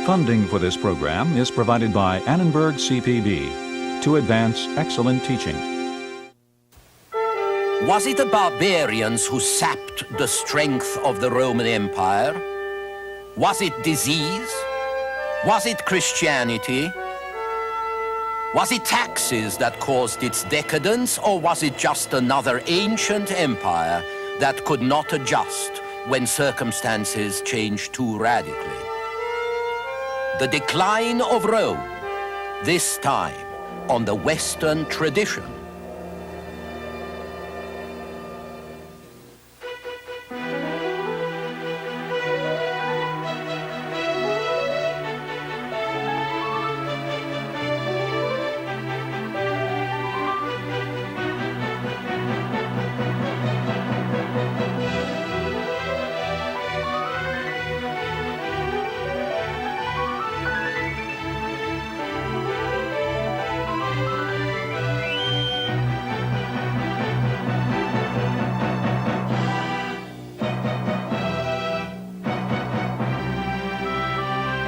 Funding for this program is provided by Annenberg CPB to advance excellent teaching. Was it the barbarians who sapped the strength of the Roman Empire? Was it disease? Was it Christianity? Was it taxes that caused its decadence, or was it just another ancient empire that could not adjust when circumstances changed too radically? The decline of Rome, this time on the Western tradition.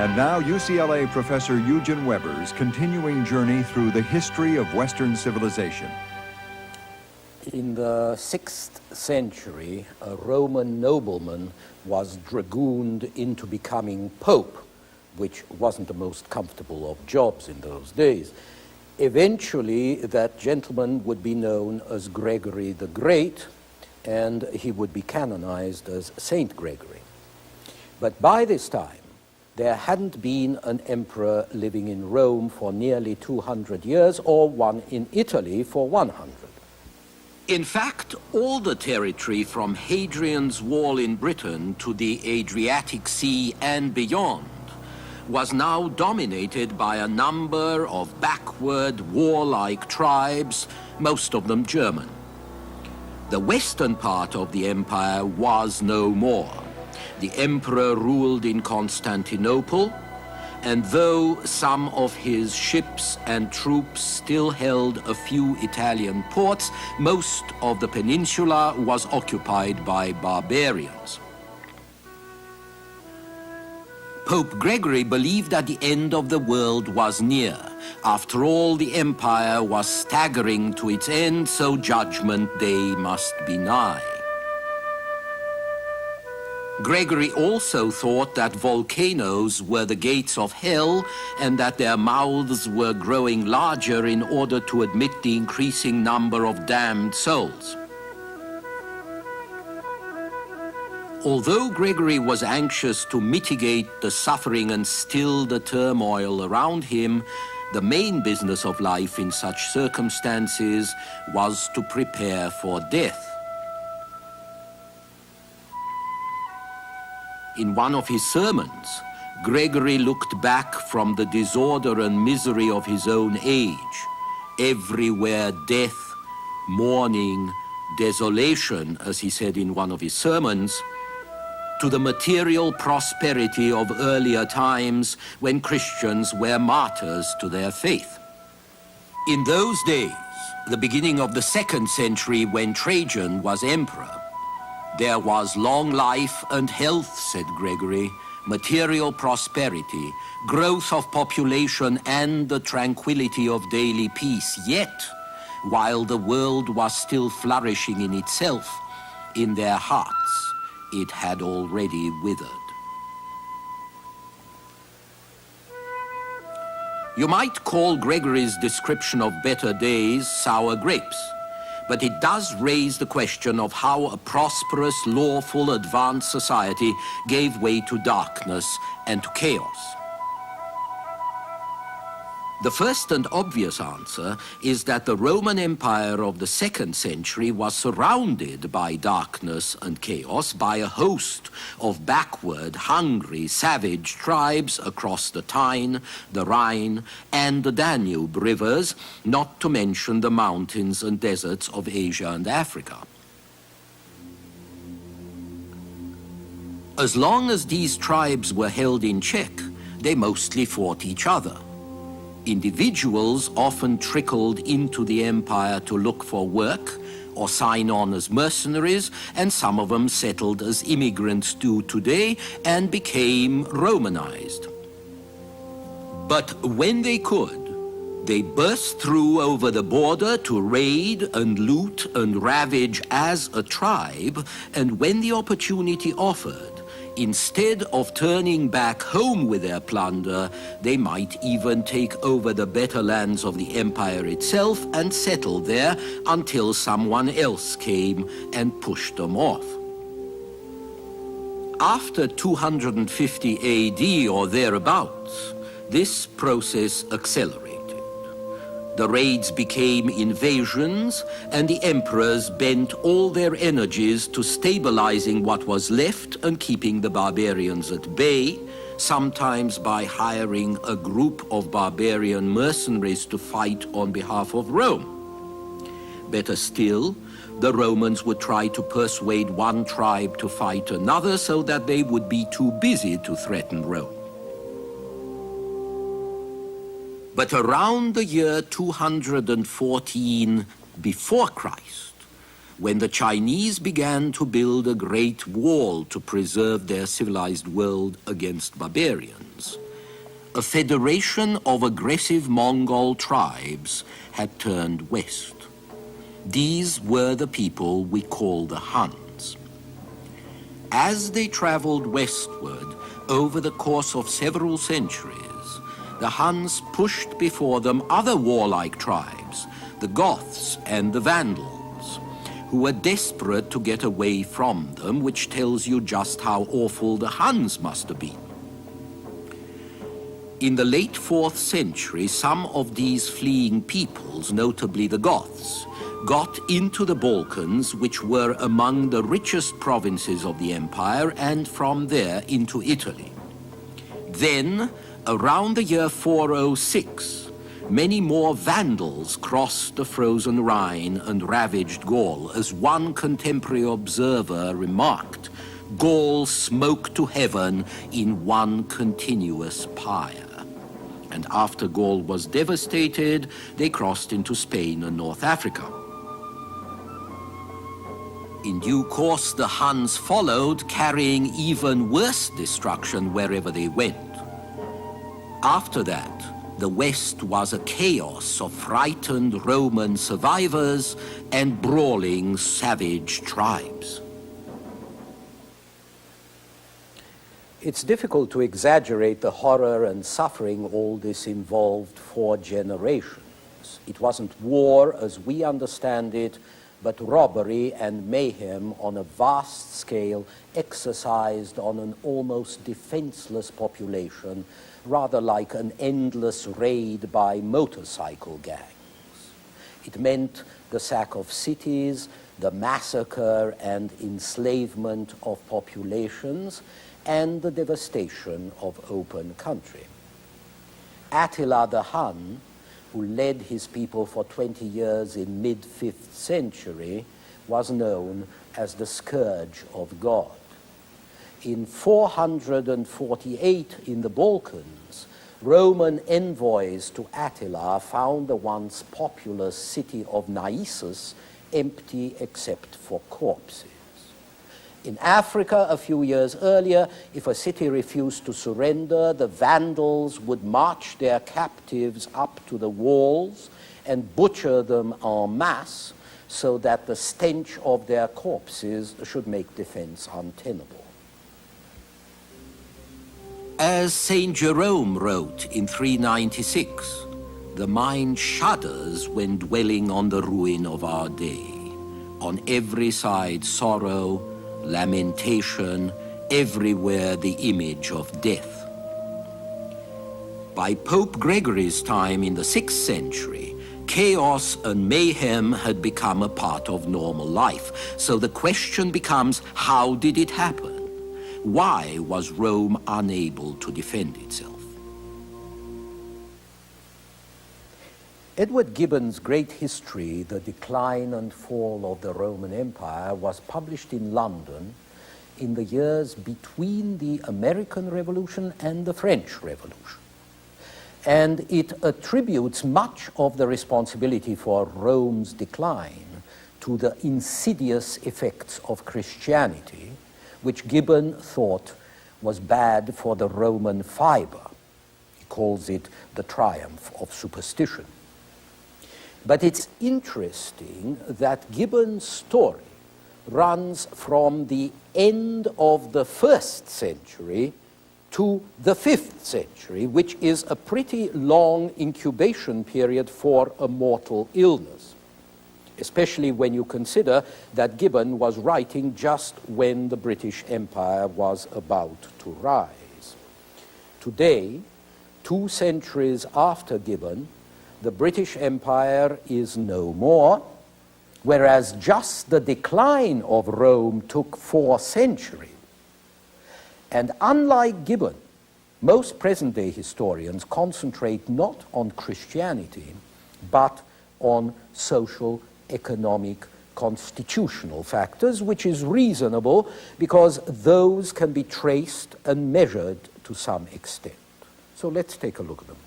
And now UCLA professor Eugen Weber's continuing journey through the history of Western civilization. In the 6th century, a Roman nobleman was dragooned into becoming pope, which wasn't the most comfortable of jobs in those days. Eventually, that gentleman would be known as Gregory the Great, and he would be canonized as Saint Gregory. But by this time, there hadn't been an emperor living in Rome for nearly 200 years, or one in Italy for 100. In fact, all the territory from Hadrian's Wall in Britain to the Adriatic Sea and beyond was now dominated by a number of backward, warlike tribes, most of them German. The western part of the empire was no more. The emperor ruled in Constantinople, and though some of his ships and troops still held a few Italian ports, most of the peninsula was occupied by barbarians. Pope Gregory believed that the end of the world was near. After all, the empire was staggering to its end, so Judgment Day must be nigh. Gregory also thought that volcanoes were the gates of hell and that their mouths were growing larger in order to admit the increasing number of damned souls. Although Gregory was anxious to mitigate the suffering and still the turmoil around him, the main business of life in such circumstances was to prepare for death. In one of his sermons, Gregory looked back from the disorder and misery of his own age. Everywhere death, mourning, desolation, as he said in one of his sermons, to the material prosperity of earlier times when Christians were martyrs to their faith. In those days, the beginning of the 2nd century when Trajan was emperor, there was long life and health, said Gregory, material prosperity, growth of population, and the tranquility of daily peace. Yet, while the world was still flourishing in itself, in their hearts it had already withered. You might call Gregory's description of better days sour grapes, but it does raise the question of how a prosperous, lawful, advanced society gave way to darkness and to chaos. The first and obvious answer is that the Roman Empire of the 2nd century was surrounded by darkness and chaos by a host of backward, hungry, savage tribes across the Tyne, the Rhine, and the Danube rivers, not to mention the mountains and deserts of Asia and Africa. As long as these tribes were held in check, they mostly fought each other. Individuals often trickled into the empire to look for work or sign on as mercenaries, and some of them settled as immigrants do today and became Romanized. But when they could, they burst through over the border to raid and loot and ravage as a tribe, and when the opportunity offered, instead of turning back home with their plunder, they might even take over the better lands of the empire itself and settle there until someone else came and pushed them off. After 250 AD or thereabouts, this process accelerated. The raids became invasions, and the emperors bent all their energies to stabilizing what was left and keeping the barbarians at bay, sometimes by hiring a group of barbarian mercenaries to fight on behalf of Rome. Better still, the Romans would try to persuade one tribe to fight another so that they would be too busy to threaten Rome. But around the year 214 before Christ, when the Chinese began to build a great wall to preserve their civilized world against barbarians, a federation of aggressive Mongol tribes had turned west. These were the people we call the Huns. As they traveled westward over the course of several centuries, the Huns pushed before them other warlike tribes, the Goths and the Vandals, who were desperate to get away from them, which tells you just how awful the Huns must have been. In the late 4th century, some of these fleeing peoples, notably the Goths, got into the Balkans, which were among the richest provinces of the empire, and from there into Italy. Then, around the year 406, many more Vandals crossed the frozen Rhine and ravaged Gaul. As one contemporary observer remarked, Gaul smoked to heaven in one continuous pyre. And after Gaul was devastated, they crossed into Spain and North Africa. In due course, the Huns followed, carrying even worse destruction wherever they went. After that, the West was a chaos of frightened Roman survivors and brawling savage tribes. It's difficult to exaggerate the horror and suffering all this involved for generations. It wasn't war as we understand it, but robbery and mayhem on a vast scale exercised on an almost defenseless population, rather like an endless raid by motorcycle gangs. It meant the sack of cities, the massacre and enslavement of populations, and the devastation of open country. Attila the Hun, who led his people for 20 years in mid-5th century, was known as the Scourge of God. In 448 in the Balkans, Roman envoys to Attila found the once populous city of Naissus empty except for corpses. In Africa, a few years earlier, if a city refused to surrender, the Vandals would march their captives up to the walls and butcher them en masse so that the stench of their corpses should make defense untenable. As St. Jerome wrote in 396, the mind shudders when dwelling on the ruin of our day. On every side sorrow, lamentation, everywhere the image of death. By Pope Gregory's time in the 6th century, chaos and mayhem had become a part of normal life. So the question becomes, how did it happen? Why was Rome unable to defend itself? Edward Gibbon's great history, The Decline and Fall of the Roman Empire, was published in London in the years between the American Revolution and the French Revolution. And it attributes much of the responsibility for Rome's decline to the insidious effects of Christianity, which Gibbon thought was bad for the Roman fiber. He calls it the triumph of superstition. But it's interesting that Gibbon's story runs from the end of the 1st century to the 5th century, which is a pretty long incubation period for a mortal illness, especially when you consider that Gibbon was writing just when the British Empire was about to rise. Today, 2 centuries after Gibbon, the British Empire is no more, whereas just the decline of Rome took 4 centuries. And unlike Gibbon, most present-day historians concentrate not on Christianity, but on social, economic, constitutional factors, which is reasonable because those can be traced and measured to some extent. So let's take a look at them.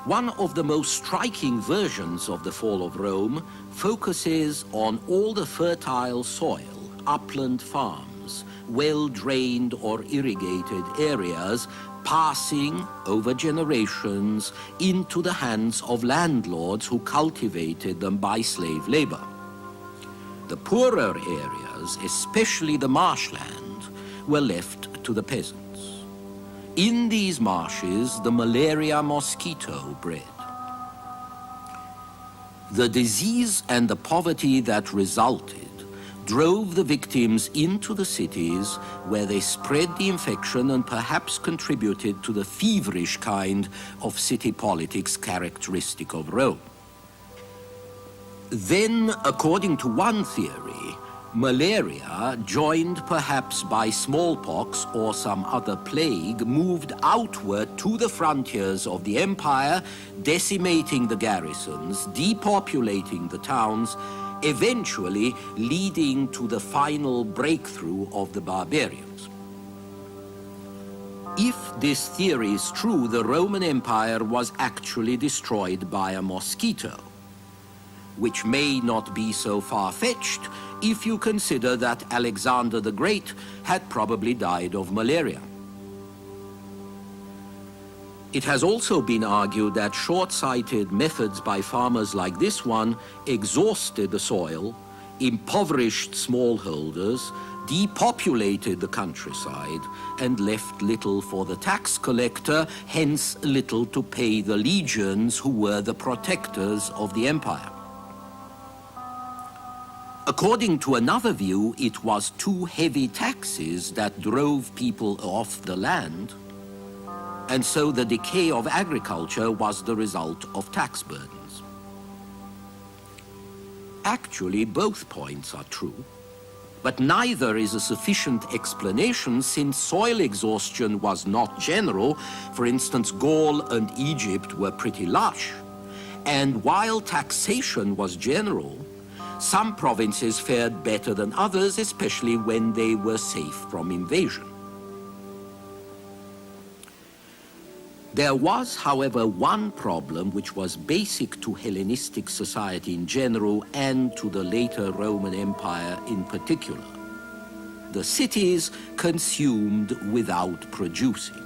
One of the most striking versions of the fall of Rome focuses on all the fertile soil, upland farms, well-drained or irrigated areas passing over generations into the hands of landlords who cultivated them by slave labor. The poorer areas, especially the marshland, were left to the peasants. In these marshes, the malaria mosquito bred. The disease and the poverty that resulted drove the victims into the cities, where they spread the infection and perhaps contributed to the feverish kind of city politics characteristic of Rome. Then, according to one theory, malaria, joined perhaps by smallpox or some other plague, moved outward to the frontiers of the empire, decimating the garrisons, depopulating the towns, eventually leading to the final breakthrough of the barbarians. If this theory is true, the Roman Empire was actually destroyed by a mosquito, which may not be so far-fetched if you consider that Alexander the Great had probably died of malaria. It has also been argued that short-sighted methods by farmers like this one exhausted the soil, impoverished smallholders, depopulated the countryside, and left little for the tax collector, hence little to pay the legions who were the protectors of the empire. According to another view, it was too heavy taxes that drove people off the land, and so the decay of agriculture was the result of tax burdens. Actually, both points are true, but neither is a sufficient explanation, since soil exhaustion was not general. For instance, Gaul and Egypt were pretty lush, and while taxation was general, some provinces fared better than others, especially when they were safe from invasion. There was, however, one problem which was basic to Hellenistic society in general and to the later Roman Empire in particular. The cities consumed without producing.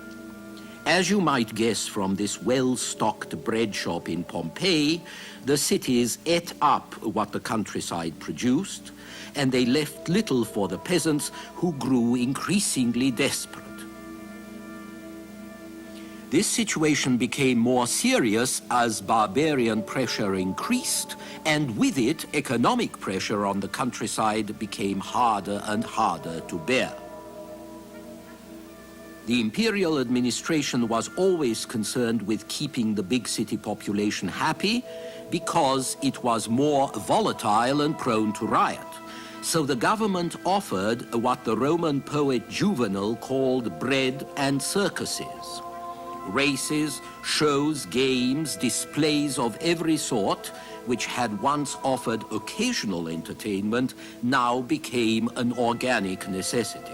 As you might guess from this well-stocked bread shop in Pompeii, the cities ate up what the countryside produced, and they left little for the peasants, who grew increasingly desperate. This situation became more serious as barbarian pressure increased, and with it, economic pressure on the countryside became harder and harder to bear. The imperial administration was always concerned with keeping the big city population happy because it was more volatile and prone to riot. So the government offered what the Roman poet Juvenal called bread and circuses. Races, shows, games, displays of every sort, which had once offered occasional entertainment, now became an organic necessity.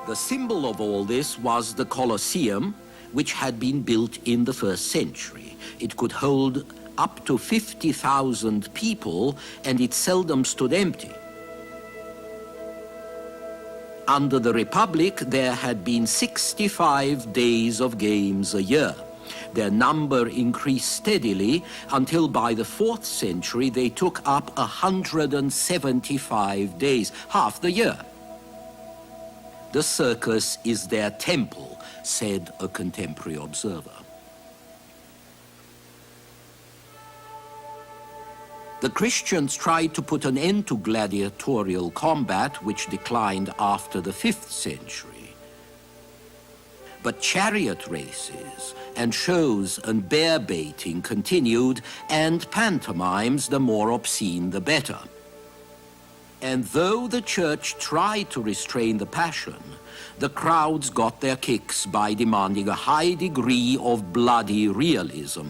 The symbol of all this was the Colosseum, which had been built in the 1st century. It could hold up to 50,000 people, and it seldom stood empty. Under the Republic, there had been 65 days of games a year. Their number increased steadily until by the 4th century they took up 175 days, half the year. The circus is their temple, said a contemporary observer. The Christians tried to put an end to gladiatorial combat, which declined after the 5th century. But chariot races and shows and bear baiting continued, and pantomimes, the more obscene the better. And though the church tried to restrain the passion, the crowds got their kicks by demanding a high degree of bloody realism,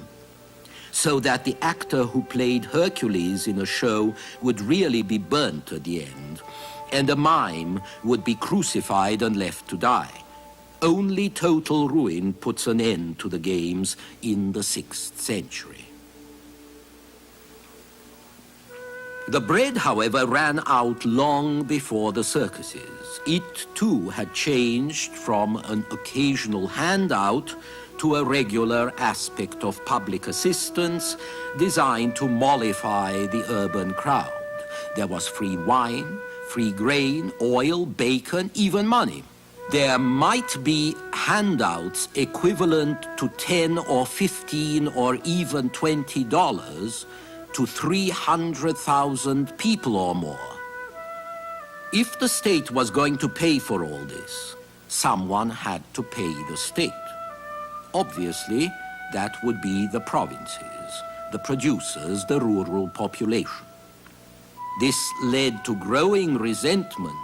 so that the actor who played Hercules in a show would really be burnt at the end, and a mime would be crucified and left to die. Only total ruin puts an end to the games in the 6th century. The bread, however, ran out long before the circuses. It, too, had changed from an occasional handout to a regular aspect of public assistance designed to mollify the urban crowd. There was free wine, free grain, oil, bacon, even money. There might be handouts equivalent to $10 or $15 or even $20 to 300,000 people or more. If the state was going to pay for all this, someone had to pay the state. Obviously, that would be the provinces, the producers, the rural population. This led to growing resentment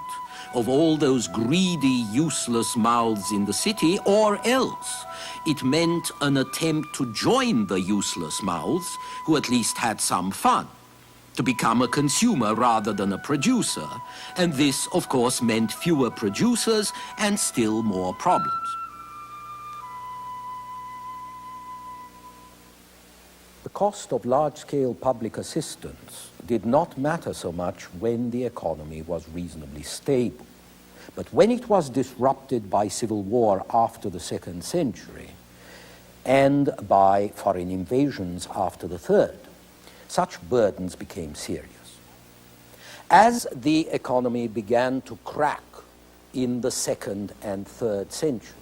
of all those greedy, useless mouths in the city, or else it meant an attempt to join the useless mouths, who at least had some fun, to become a consumer rather than a producer. And this, of course, meant fewer producers and still more problems. The cost of large-scale public assistance did not matter so much when the economy was reasonably stable. But when it was disrupted by civil war after the 2nd century and by foreign invasions after the 3rd, such burdens became serious. As the economy began to crack in the 2nd and 3rd centuries,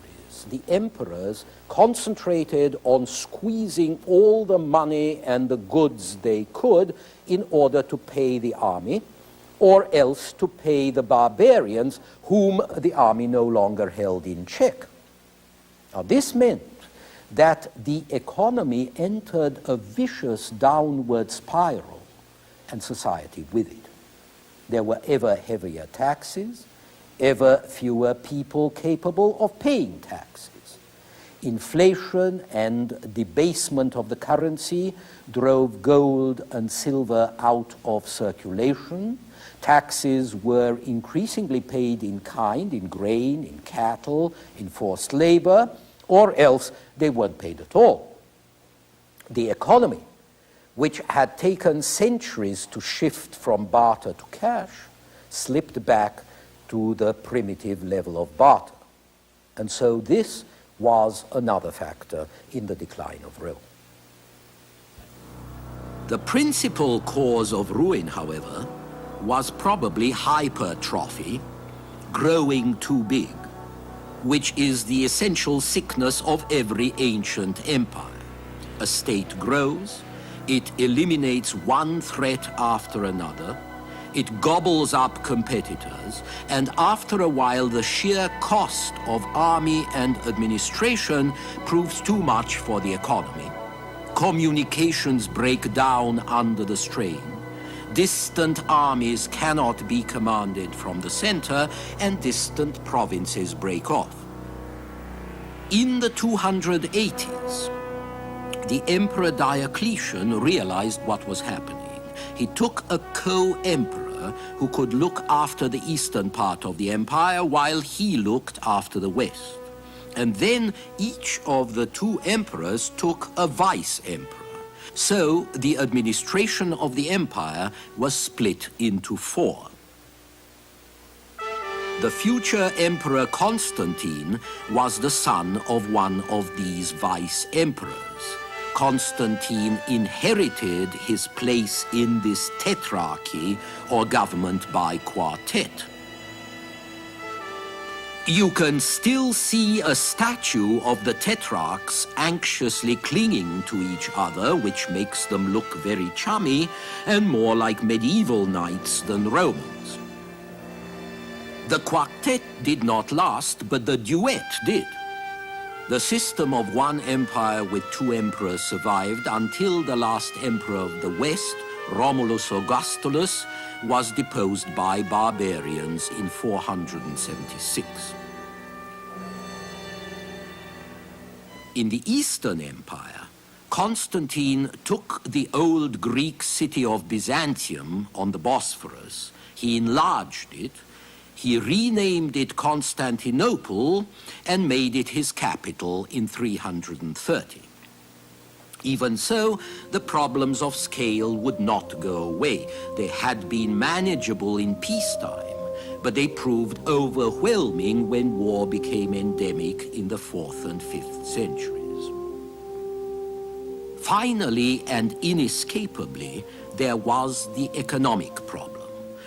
the emperors concentrated on squeezing all the money and the goods they could in order to pay the army, or else to pay the barbarians whom the army no longer held in check. Now, this meant that the economy entered a vicious downward spiral, and society with it. There were ever heavier taxes, ever fewer people capable of paying taxes. Inflation and debasement of the currency drove gold and silver out of circulation. Taxes were increasingly paid in kind, in grain, in cattle, in forced labor, or else they weren't paid at all. The economy, which had taken centuries to shift from barter to cash, slipped back to the primitive level of barter. And so this was another factor in the decline of Rome. The principal cause of ruin, however, was probably hypertrophy, growing too big, which is the essential sickness of every ancient empire. A state grows, it eliminates one threat after another, it gobbles up competitors, and after a while the sheer cost of army and administration proves too much for the economy. Communications break down under the strain. Distant armies cannot be commanded from the center, and distant provinces break off. In the 280s, the Emperor Diocletian realized what was happening. He took a co-emperor who could look after the eastern part of the empire while he looked after the west. And then each of the two emperors took a vice-emperor. So the administration of the empire was split into 4. The future Emperor Constantine was the son of one of these vice-emperors. Constantine inherited his place in this tetrarchy, or government by quartet. You can still see a statue of the tetrarchs anxiously clinging to each other, which makes them look very chummy and more like medieval knights than Romans. The quartet did not last, but the duet did. The system of one empire with 2 emperors survived until the last emperor of the West, Romulus Augustulus, was deposed by barbarians in 476. In the Eastern Empire, Constantine took the old Greek city of Byzantium on the Bosphorus. He enlarged it. He renamed it Constantinople and made it his capital in 330. Even so, the problems of scale would not go away. They had been manageable in peacetime, but they proved overwhelming when war became endemic in the 4th and 5th centuries. Finally and inescapably, there was the economic problem.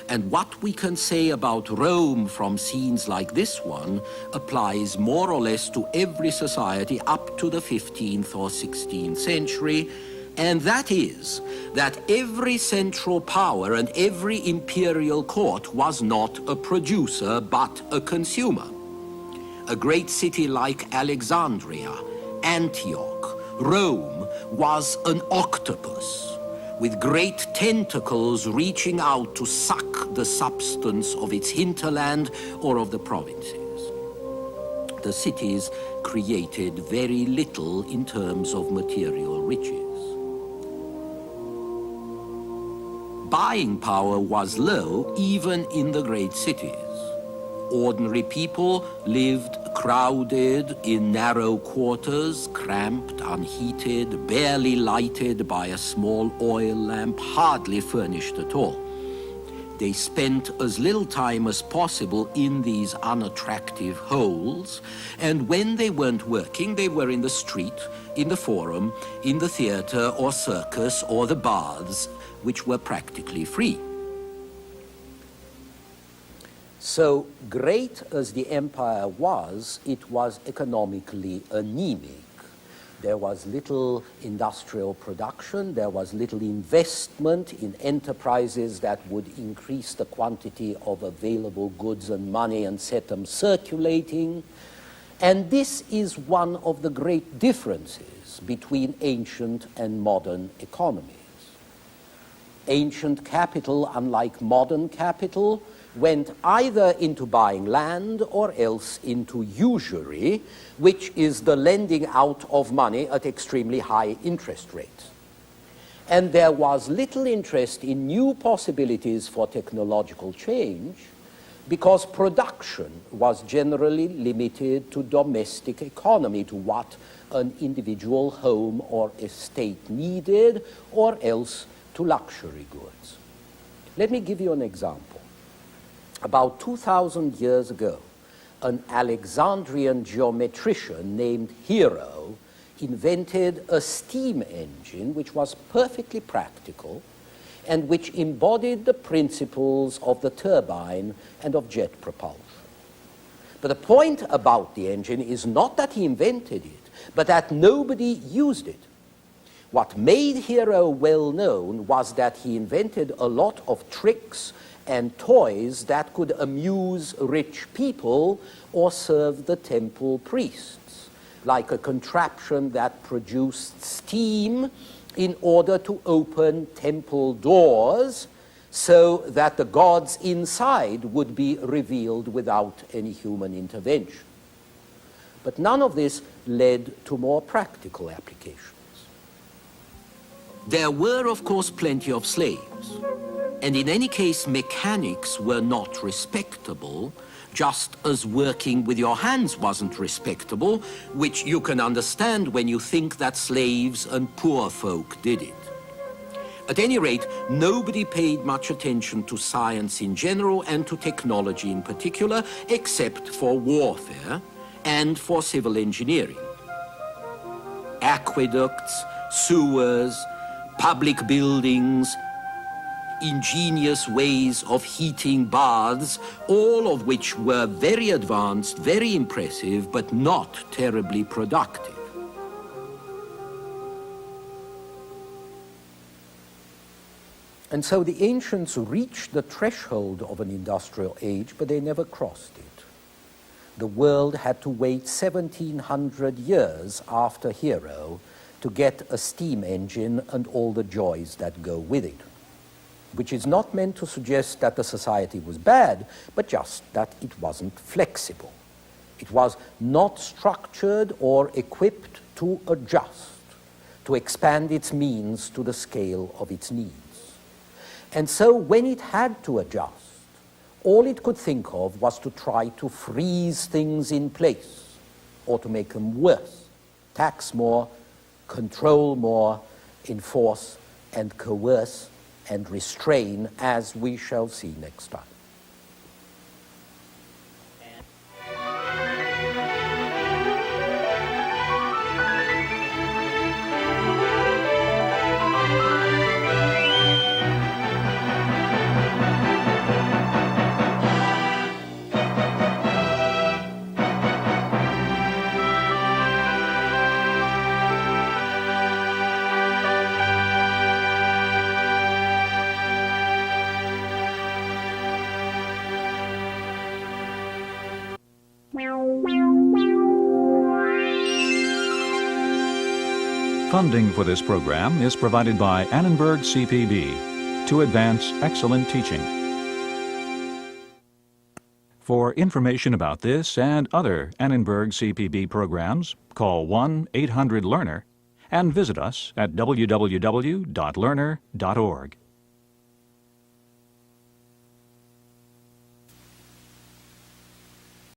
And what we can say about Rome from scenes like this one applies more or less to every society up to the 15th or 16th century, and that is that every central power and every imperial court was not a producer but a consumer. A great city like Alexandria, Antioch, Rome was an octopus, with great tentacles reaching out to suck the substance of its hinterland or of the provinces. The cities created very little in terms of material riches. Buying power was low even in the great cities. Ordinary people lived crowded in narrow quarters, cramped, unheated, barely lighted by a small oil lamp, hardly furnished at all. They spent as little time as possible in these unattractive holes, and when they weren't working, they were in the street, in the forum, in the theater or circus or the baths, which were practically free. So great as the empire was, it was economically anemic. There was little industrial production, there was little investment in enterprises that would increase the quantity of available goods and money and set them circulating. And this is one of the great differences between ancient and modern economies. Ancient capital, unlike modern capital, went either into buying land or else into usury, which is the lending out of money at extremely high interest rates. And there was little interest in new possibilities for technological change because production was generally limited to domestic economy, to what an individual home or estate needed, or else to luxury goods. Let me give you an example. About 2,000 years ago, an Alexandrian geometrician named Hero invented a steam engine which was perfectly practical and which embodied the principles of the turbine and of jet propulsion. But the point about the engine is not that he invented it, but that nobody used it. What made Hero well known was that he invented a lot of tricks and toys that could amuse rich people or serve the temple priests, like a contraption that produced steam in order to open temple doors so that the gods inside would be revealed without any human intervention. But none of this led to more practical applications. There were, of course, plenty of slaves. And in any case, mechanics were not respectable, just as working with your hands wasn't respectable, which you can understand when you think that slaves and poor folk did it. At any rate, nobody paid much attention to science in general and to technology in particular, except for warfare and for civil engineering. Aqueducts, sewers, public buildings, ingenious ways of heating baths, all of which were very advanced, very impressive, but not terribly productive. And so the ancients reached the threshold of an industrial age, but they never crossed it. The world had to wait 1700 years after Hero to get a steam engine and all the joys that go with it, which is not meant to suggest that the society was bad, but just that it wasn't flexible. It was not structured or equipped to adjust, to expand its means to the scale of its needs. And so when it had to adjust, all it could think of was to try to freeze things in place or to make them worse, tax more, control more, enforce and coerce and restrain, as we shall see next time. Funding for this program is provided by Annenberg CPB to advance excellent teaching. For information about this and other Annenberg CPB programs, call 1-800-LEARNER and visit us at www.learner.org.